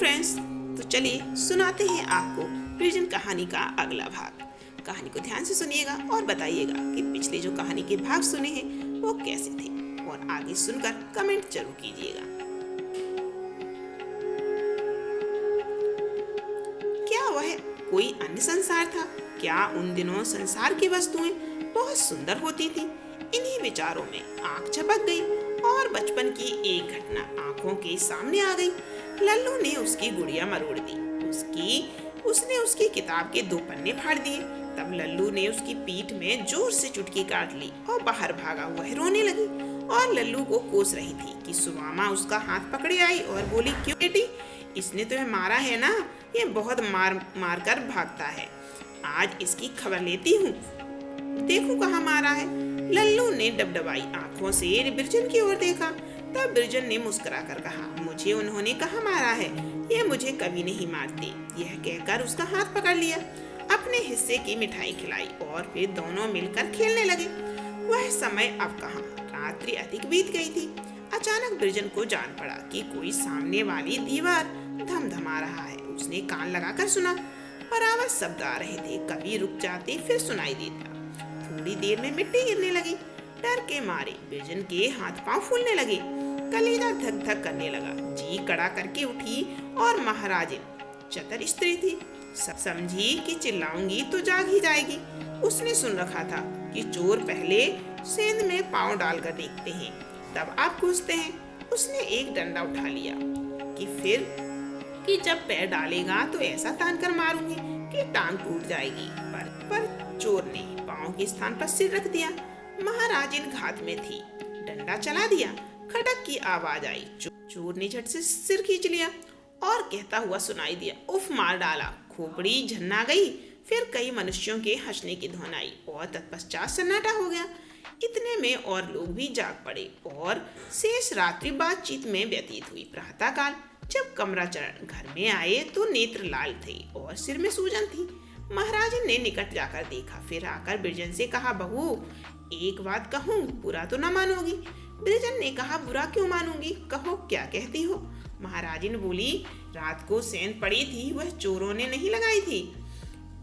Friends, तो चलिए सुनाते हैं आपको प्रिजन कहानी का अगला भाग। कहानी को ध्यान से सुनिएगा और बताइएगा कि पिछले जो कहानी के भाग सुने हैं वो कैसे थे, और आगे सुनकर कमेंट जरूर कीजिएगा। क्या वह कोई अन्य संसार था? क्या उन दिनों संसार की वस्तुएं बहुत सुंदर होती थी? इन्हीं विचारों में आंख झपक गई और बचपन की एक घटना आंखों के सामने आ गई। लल्लू ने उसकी गुड़िया मरोड़ दी। उसने उसकी किताब के 2 पन्ने फाड़ दिए। तब लल्लू ने उसकी पीठ में जोर से चुटकी काट ली और बाहर भागा। वह रोने लगी और लल्लू को कोस रही थी कि सुमामा उसका हाथ पकड़े आई और बोली, क्यों बेटी, इसने तुम्हें मारा है ना? ये बहुत मार कर भागता है। आज इसकी खबर लेती हूँ, देखो कहाँ मारा है। लल्लू ने डबडबाई आंखों से बिरजन की ओर देखा। तब बिरजन ने मुस्कुराकर कहा, मुझे उन्होंने कहाँ मारा है, ये मुझे कभी नहीं मारते। यह कहकर उसका हाथ पकड़ लिया, अपने हिस्से की मिठाई खिलाई और फिर दोनों मिलकर खेलने लगे। वह समय अब कहाँ, रात्रि अधिक बीत गई थी। अचानक बिरजन को जान पड़ा कि कोई सामने वाली दीवार धमधमा रहा है। उसने कान लगाकर सुना, पर आवाज शब्द आ रहे थे, कभी रुक जाते फिर सुनाई देता। थोड़ी देर में मिट्टी गिरने लगी। डर के मारे बिरजन के हाथ पांव फूलने लगे, कलेजा धक धक करने लगा। जी कड़ा करके उठी और महाराजिन चतुर स्त्री थी, समझी कि चिल्लाऊंगी तो जाग ही जाएगी। उसने सुन रखा था कि चोर पहले सेंध में पांव डालकर देखते हैं, तब आप घुसते हैं। उसने एक डंडा उठा लिया कि जब पैर डालेगा तो ऐसा तान कर मारूंगी कि टांग टूट जाएगी। पर चोर ने पांव के स्थान पर सिर रख दिया। महाराजिन घात में थी, डंडा चला दिया। खटक की आवाज आई। चोर ने झट से सिर खींच लिया और कहता हुआ सुनाई दिया, उफ, मार डाला। खोपड़ी झन्ना गई। फिर कई मनुष्यों के हंसने की ध्वनि आई और तत्पश्चात सन्नाटा हो गया। इतने में और लोग भी जाग पड़े और शेष रात्रि बातचीत में व्यतीत हुई। प्रातःकाल जब कमलाचरण घर में आए तो नेत्र लाल थे और सिर में सूजन थी। महाराजन ने निकट जाकर देखा, फिर आकर बिरजन से कहा, बहू, एक बात कहूँ, बुरा तो न मानोगी? बिरजन ने कहा, बुरा क्यों मानूंगी, कहो क्या कहती हो? महाराजिन बोली, रात को सेंध पड़ी थी, वह चोरों ने नहीं लगाई थी।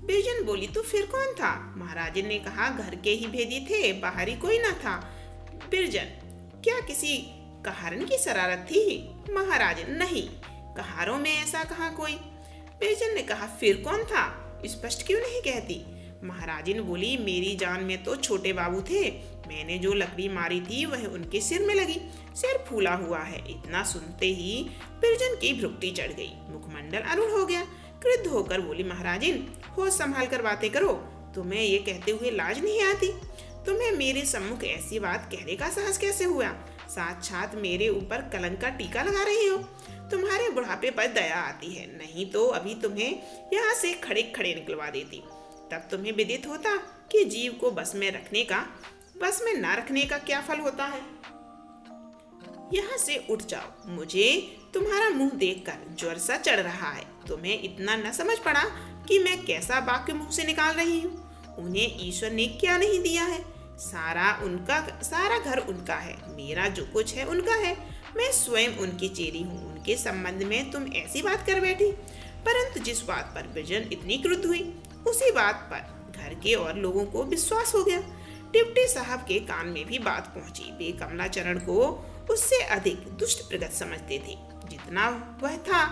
बिरजन बोली, तो फिर कौन था? महाराजिन ने कहा, घर के ही भेदी थे, बाहरी कोई न था। बिरजन, क्या किसी कहारन की शरारत थी? महाराजिन, नहीं, कहारों में ऐसा कहाँ कोई। बिरजन ने कहा, फिर कौन था, स्पष्ट क्यों नहीं कहती? महाराजिन बोली, मेरी जान में तो छोटे बाबू थे। मैंने जो लकड़ी मारी थी वह उनके सिर में लगी, सिर फूला हुआ है। इतना सुनते ही बिरजन की भ्रुकुटी चढ़ गई, मुखमंडल अरुण हो गया। क्रुद्ध होकर बोली, महाराजिन, होश संभाल कर बातें करो। तुम्हें ये कहते हुए लाज नहीं आती? तुम्हें मेरे सम्मुख ऐसी बात कहने का साहस कैसे हुआ? साक्षात मेरे ऊपर कलंक का टीका लगा रही हो। तुम्हारे बुढ़ापे पर दया आती है, नहीं तो अभी तुम्हें यहाँ से खड़े खड़े निकलवा देती। तब तुम्हें विदित होता कि जीव को बस में न रखने का क्या फल होता है। यहाँ से उठ जाओ, मुझे तुम्हारा मुंह देखकर ज्वर सा चढ़ रहा है। तुम्हें इतना न समझ पड़ा कि मैं कैसा वाक्य मुंह से निकाल रही हूँ। उन्हें ईश्वर ने क्या नहीं दिया है? सारा घर उनका है, मेरा जो कुछ है उनका है। मैं स्वयं उनकी चेरी हूँ। उनके संबंध में तुम ऐसी बात कर बैठी। परंतु जिस बात पर बिरजन इतनी क्रुद्ध हुई, उसी बात पर घर के और लोगों को विश्वास हो गया। डिप्टी साहब के कान में भी बात पहुंची। वे कमलाचरण को उससे अधिक दुष्ट प्रगत समझते थे जितना वह था।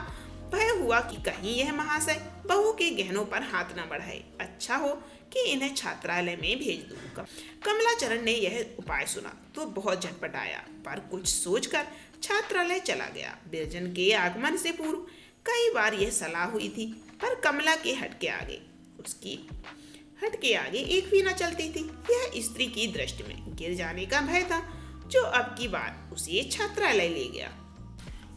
भय हुआ कि कहीं यह महाशय बहू के गहनों पर हाथ न बढ़ाए। अच्छा हो कि इन्हें छात्रालय में भेज दूं। कमलाचरण ने यह उपाय सुना तो बहुत झटपटाया, पर कुछ सोचकर छात्रालय चला गया। बिरजन के आगमन से पूर्व कई बार यह सलाह हुई थी, पर कमला के उसकी हट के आगे एक भी न चलती थी। यह स्त्री की दृष्टि में गिर जाने का भय था, जो अब की बार उसे छात्रालय ले गया।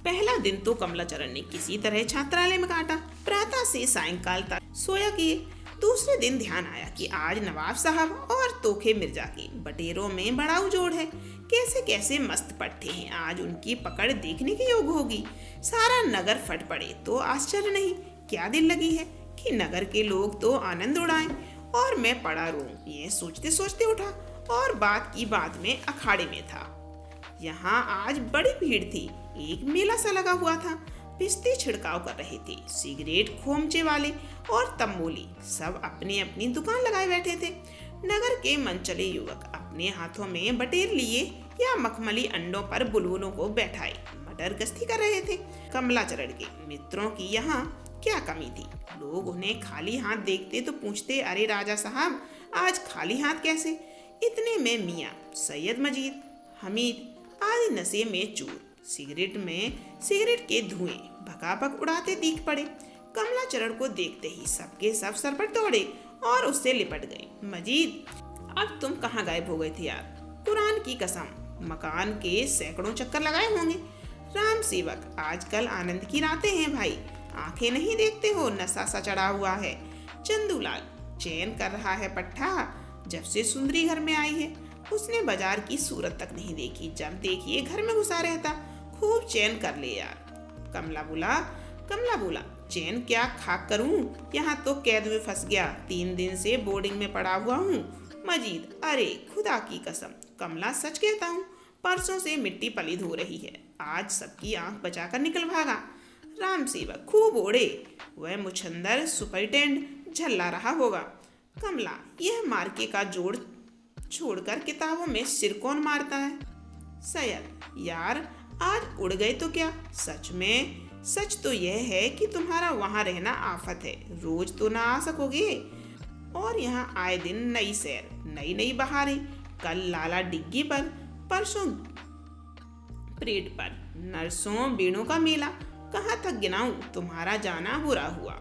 पहला दिन तो कमलाचरण ने किसी तरह छात्रालय में काटा, प्रातः से सायंकाल तक सोया किए। दूसरे दिन ध्यान आया कि आज नवाब साहब और तोखे मिर्जा के बटेरों में बड़ा उजोड़ है। कैसे कैसे मस्त पट्टे हैं, आज उनकी पकड़ देखने के योग होगी। सारा नगर फट पड़े तो आश्चर्य नहीं। क्या दिल लगी है कि नगर के लोग तो आनंद उड़ाएं और मैं पड़ा रहूं। ये सोचते सोचते उठा और बात की बात में अखाड़े में था। यहाँ आज बड़ी भीड़ थी। एक मेला सा लगा हुआ था। पिस्ते छिड़काव कर रहे थे। सिगरेट खोमचे वाले और तंबोली सब अपनी अपनी दुकान लगाए बैठे थे। नगर के मनचले युवक अपने हाथों में बटेर लिए या मखमली अंडों पर बुलबुलों को बैठाए मटर गश्ती कर रहे थे। कमलाचरण के मित्रों की यहाँ क्या कमी थी। लोग उन्हें खाली हाथ देखते तो पूछते, अरे राजा साहब आज खाली हाथ कैसे। इतने में मियाँ सैयद मजीद, हमीद आदि नशे में चूर सिगरेट के धुएं भकाभक उड़ाते दिख पड़े। कमलाचरण को देखते ही सबके सब सर पर दौड़े और उससे लिपट गए। मजीद, अब तुम कहाँ गायब हो गए थे यार? कुरान की कसम, मकान के सैकड़ों चक्कर लगाए होंगे। राम सेवक, आजकल आनंद की रातें हैं भाई, आंखें नहीं देखते हो, नशा सा चढ़ा हुआ है। चंदूलाल, चैन कर रहा है पट्टा, जब से सुंदरी घर में आई है उसने बाजार की सूरत तक नहीं देखी, जब देखिए घर में घुसा रहता। खूब चैन कर ले यार। कमला बोला, चैन क्या खाक करूं, यहाँ तो कैद में फंस गया, 3 दिन से बोर्डिंग में पड़ा हुआ हूँ। मजीद, अरे खुदा की कसम कमला सच कहता हूँ, परसों से मिट्टी पलीद हो रही है, आज सबकी आंख बचाकर निकल भागा। राम सेवक, खूब ओढ़े, वह मुछंदर सुपरिटेंडेंट झल्ला रहा होगा। कमला, यह मार्के का जोड़ छोड़कर किताबों में सिर कौन मारता है। सैयद, यार आज उड़ गए तो क्या, सच तो यह है कि तुम्हारा वहां रहना आफत है, रोज तो ना आ सकोगे। और यहाँ आए दिन नई सैर, नई बहारें, कल लाला डिग्गी पर, परसों परेड पर, नरसों बीड़ों का मेला, कहाँ तक गिनाऊं, तुम्हारा जाना बुरा हुआ।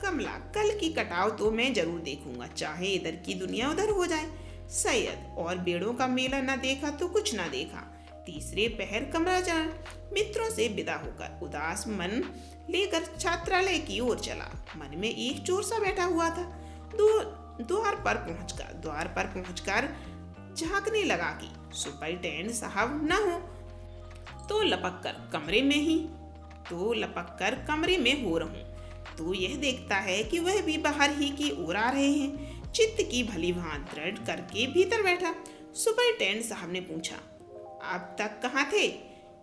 कमला, कल की कटाव तो मैं जरूर देखूंगा, चाहे इधर की दुनिया उधर हो जाए। सैयद, और बेड़ों का मेला न देखा तो कुछ न देखा। तीसरे पहर कमलाचरण मित्रों से विदा होकर उदास मन लेकर छात्रालय की ओर चला। मन में एक चोर सा बैठा हुआ था। द्वार पर पहुंचकर झांकने लगा कि सुपरिटेंडेंट साहब न हो तो लपक कर कमरे में हो रहूं तो यह देखता है कि वह भी बाहर ही की ओर आ रहे हैं। चित्त की भली भांत दृढ़ करके भीतर बैठा। सुपरिटेंडेंट साहब ने पूछा, अब तक कहाँ थे?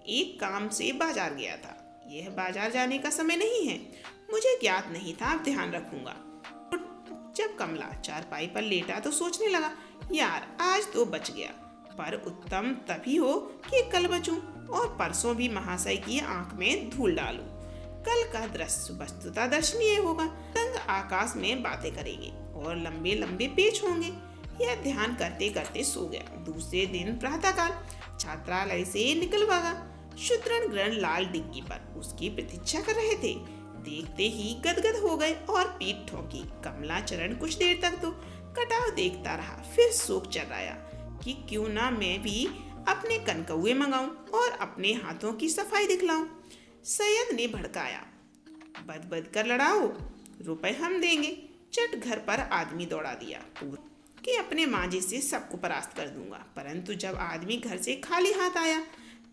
एक काम से बाजार गया था। यह बाजार जाने का समय नहीं है, मुझे ज्ञात नहीं था, अब ध्यान रखूंगा। जब कमला चारपाई पर लेटा तो सोचने लगा, यार आज तो बच गया, पर उत्तम तभी हो कि कल बचूं और परसों भी महाशय की आंख में धूल डालूं। कल का दृश्य वस्तुतः दर्शनीय होगा। तंग आकाश में बातें करेंगे और लंबे लंबे पेच होंगे। यह ध्यान करते करते सो गया। दूसरे दिन प्रातःकाल छात्रालय से निकल भागा। शूद्रण ग्रहण लाल डिग्गी पर उसकी प्रतीक्षा कर रहे थे। देखते ही गदगद हो गए और पीठ ठोकी। कमलाचरण कुछ देर तक तो कटाव देखता रहा, फिर सोच चलाया कि क्यों ना मैं भी अपने कनकौए मंगाऊं और अपने हाथों की सफाई दिखलाऊं। सैयद ने भड़काया, बद कर लड़ाओ, रुपए हम देंगे। चट घर पर आदमी दौड़ा दिया कि अपने मांझे से सबको परास्त कर दूंगा। परंतु जब आदमी घर से खाली हाथ आया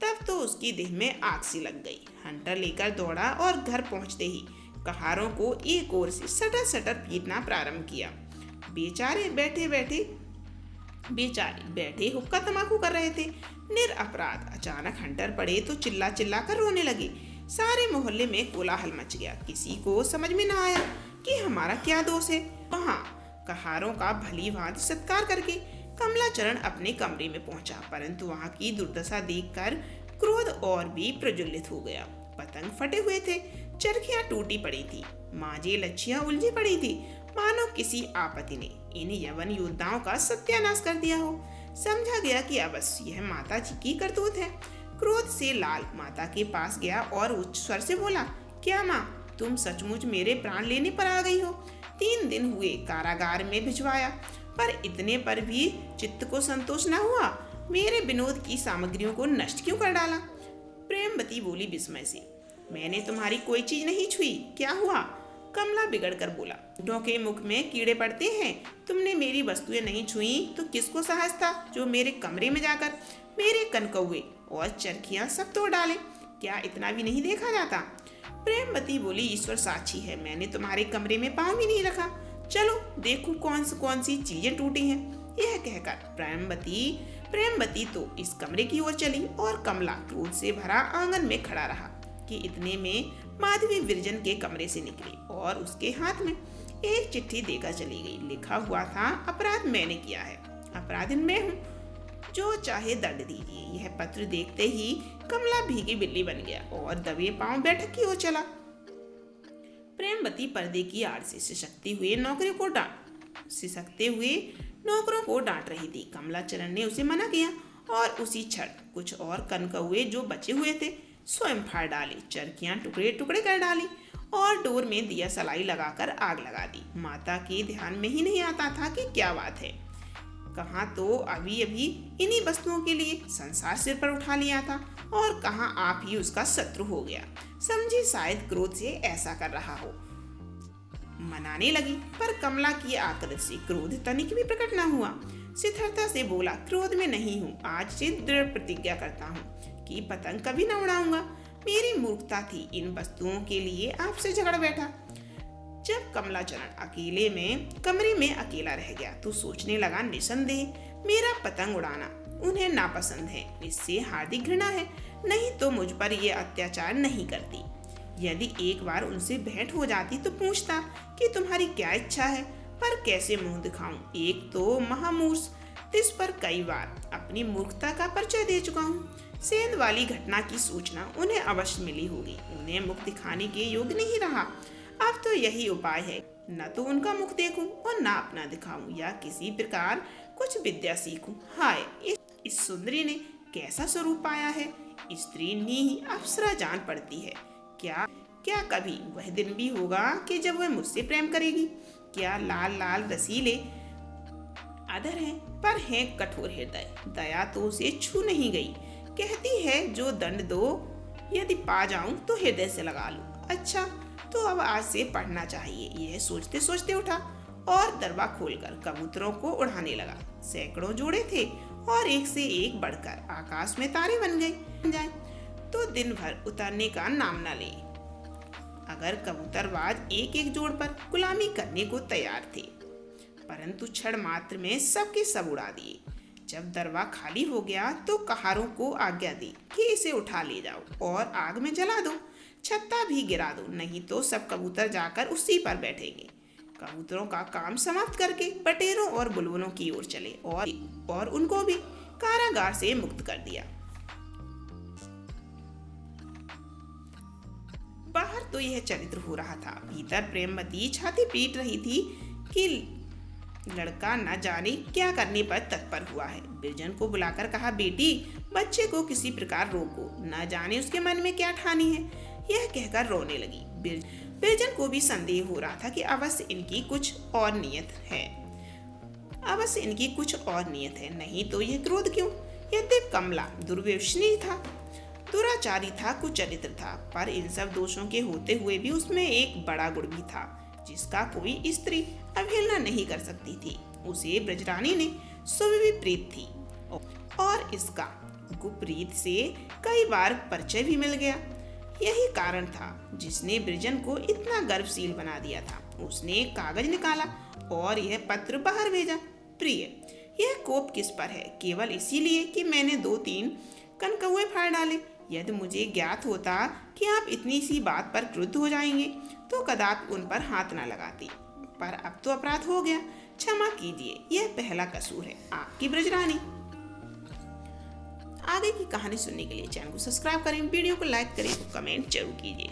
तब तो उसकी देह में आग सी लग गई। हंटर लेकर दौड़ा और घर पहुंचते ही कहारों को एक ओर से सटर पीटना प्रारंभ किया। बेचारे बैठे हुक्का तमाकू कर रहे थे। निरअपराध अचानक हंटर पड़े तो चिल्ला कर रोने लगे। सारे मोहल्ले में कोलाहल मच गया। किसी को समझ में न आया कि हमारा क्या दोष है। वहाँ कहारों का भली भांति सत्कार करके कमलाचरण अपने कमरे में पहुंचा, परंतु वहां की दुर्दशा देखकर क्रोध और भी प्रज्वलित हो गया। पतंग फटे हुए थे, चरखियां टूटी पड़ी थी, मांझे लच्छियां उलझी पड़ी थी, मानो किसी आपत्ति ने इन यवन योद्धाओं का सत्यानाश कर दिया हो। समझा गया कि अवश्य यह माता जी की करतूत है। क्रोध से लाल माता के पास गया और उच्च स्वर से बोला, क्या माँ, तुम सचमुच मेरे प्राण लेने पर आ गई हो? 3 दिन हुए कारागार में भिजवाया, पर इतने पर भी चित्त को संतोष न हुआ। मेरे विनोद की सामग्रियों को नष्ट क्यों कर डाला? प्रेमवती बोली विस्मय से, मैंने तुम्हारी कोई चीज नहीं छुई, क्या हुआ? कमला बिगड़ कर बोला, कीड़ों के मुख में कीड़े पड़ते हैं, तुमने मेरी वस्तुएं नहीं छुई तो किसको साहस था जो मेरे कमरे में जाकर मेरे कनकौए और चरखियां सब तोड़ डाले? क्या इतना भी नहीं देखा जाता? प्रेमवती बोली, ईश्वर साक्षी है, मैंने तुम्हारे कमरे में पाँव भी नहीं रखा। चलो देखो कौन सी चीजें टूटी हैं। यह कहकर प्रेमवती तो इस कमरे की ओर चली और कमला क्रोध से भरा आंगन में खड़ा रहा। कि इतने में माधवी विरजन के कमरे से निकली और उसके हाथ में एक चिट्ठी देकर चली गई। लिखा हुआ था, अपराध मैंने किया है, अपराधी मैं हूँ, जो चाहे दंड दीजिए। यह पत्र देखते ही कमला भीगी बिल्ली बन गया और दबे पांव बैठक की ओर चला। प्रेमवती पर्दे की आड़ से सिसकते हुए नौकरों को डांट रही थी। कमलाचरण ने उसे मना किया और उसी क्षण कुछ और कनकौए जो बचे हुए थे स्वयं फाड़ डाले, चरखियां टुकड़े टुकड़े कर डाली और डोर में दिया सलाई लगाकर आग लगा दी। माता के ध्यान में ही नहीं आता था कि क्या बात है। कहाँ तो अभी अभी इन्हीं वस्तुओं के लिए संसार सिर पर उठा लिया था और कहाँ आप ही उसका शत्रु हो गया। समझी शायद क्रोध से ऐसा कर रहा हो। मनाने लगी, पर कमला की आक्रोश से क्रोध तनिक भी प्रकट न हुआ। सिद्धार्था से बोला, क्रोध में नहीं हूँ, आज से दृढ़ प्रतिज्ञा करता हूँ कि पतंग कभी न उड़ाऊंगा। मेरी मूर्खता थी इन वस्तुओं के लिए आपसे झगड़ बैठा। जब कमलाचरण कमरे में अकेला रह गया तो सोचने लगा, निसंदेह मेरा पतंग उड़ाना उन्हें नापसंद है, इससे हार्दिक घृणा है, नहीं तो मुझ पर ये अत्याचार नहीं करती। यदि एक बार उनसे भेंट हो जाती तो पूछता कि तुम्हारी क्या इच्छा है, पर कैसे मुंह दिखाऊं। एक तो महामूर्ख, इस पर कई बार अपनी मूर्खता का परिचय दे चुका हूँ। सेंध वाली घटना की सूचना उन्हें अवश्य मिली होगी। उन्हें मुख दिखाने के योग्य नहीं रहा। अब तो यही उपाय है, न तो उनका मुख देखूं और न अपना दिखाऊं, या किसी प्रकार कुछ विद्या सीखूं। हाय, इस सुंदरी ने कैसा स्वरूप पाया है। स्त्री नी अप्सरा जान पड़ती है। क्या कभी वह दिन भी होगा कि जब वह मुझसे प्रेम करेगी। क्या लाल लाल रसीले अधर हैं, पर है कठोर हृदय। दया तो उसे छू नहीं गई। कहती है जो दंड दो, यदि पा जाऊं तो हृदय से लगा लूं। अच्छा, तो अब आज से पढ़ना चाहिए। यह सोचते सोचते उठा और दरवा खोलकर कबूतरों को उड़ाने लगा। सैकड़ों जोड़े थे और एक से एक बढ़कर आकाश में तारे बन जाए तो दिन भर उतरने का नाम न ले। अगर कबूतरबाज एक एक जोड़ पर गुलामी करने को तैयार थे, परंतु क्षण मात्र में सबके सब उड़ा दिए। जब दरवा खाली हो गया तो कहारों को आज्ञा दी कि इसे उठा ले जाओ और आग में जला दो, छत्ता भी गिरा दो, नहीं तो सब कबूतर जाकर उसी पर बैठेंगे। कबूतरों का काम समाप्त करके बटेरों और बुलबुलों की ओर चले और उनको भी कारागार से मुक्त कर दिया। बाहर तो यह चरित्र हो रहा था, भीतर प्रेमवती छाती पीट रही थी कि लड़का न जाने क्या करने पर तत्पर हुआ है। बिरजन को बुलाकर कहा, बेटी बच्चे को किसी प्रकार रोको, न जाने उसके मन में क्या ठानी है। यह कहकर रोने लगी। बिरजन को भी संदेह हो रहा था कि अवश्य इनकी कुछ और नियत है, नहीं तो यह क्रोध क्यों। यद्यपि कमला दुर्व्यसनी था, दुराचारी था, कुचरित्र था, पर इन सब दोषों के होते हुए भी उसमें एक बड़ा गुण भी था जिसका कोई स्त्री अवहेलना नहीं कर सकती थी। उसे ब्रजरानी ने सुविप्रीत थी और इसका गुप्रीत से कई बार परिचय भी मिल गया। यही कारण था जिसने बिरजन को इतना गर्वशील बना दिया था। उसने एक कागज निकाला और यह पत्र बाहर भेजा। प्रिय, यह कोप किस पर है? केवल इसीलिए कि मैंने 2-3 कनकौए फाड़ डाले। यदि मुझे ज्ञात होता कि आप इतनी सी बात पर क्रुद्ध हो जाएंगे तो कदापि उन पर हाथ न लगाती, पर अब तो अपराध हो गया, क्षमा कीजिए, यह पहला कसूर है। आपकी ब्रजरानी। आगे की कहानी सुनने के लिए चैनल को सब्सक्राइब करें, वीडियो को लाइक करें, कमेंट जरूर कीजिए।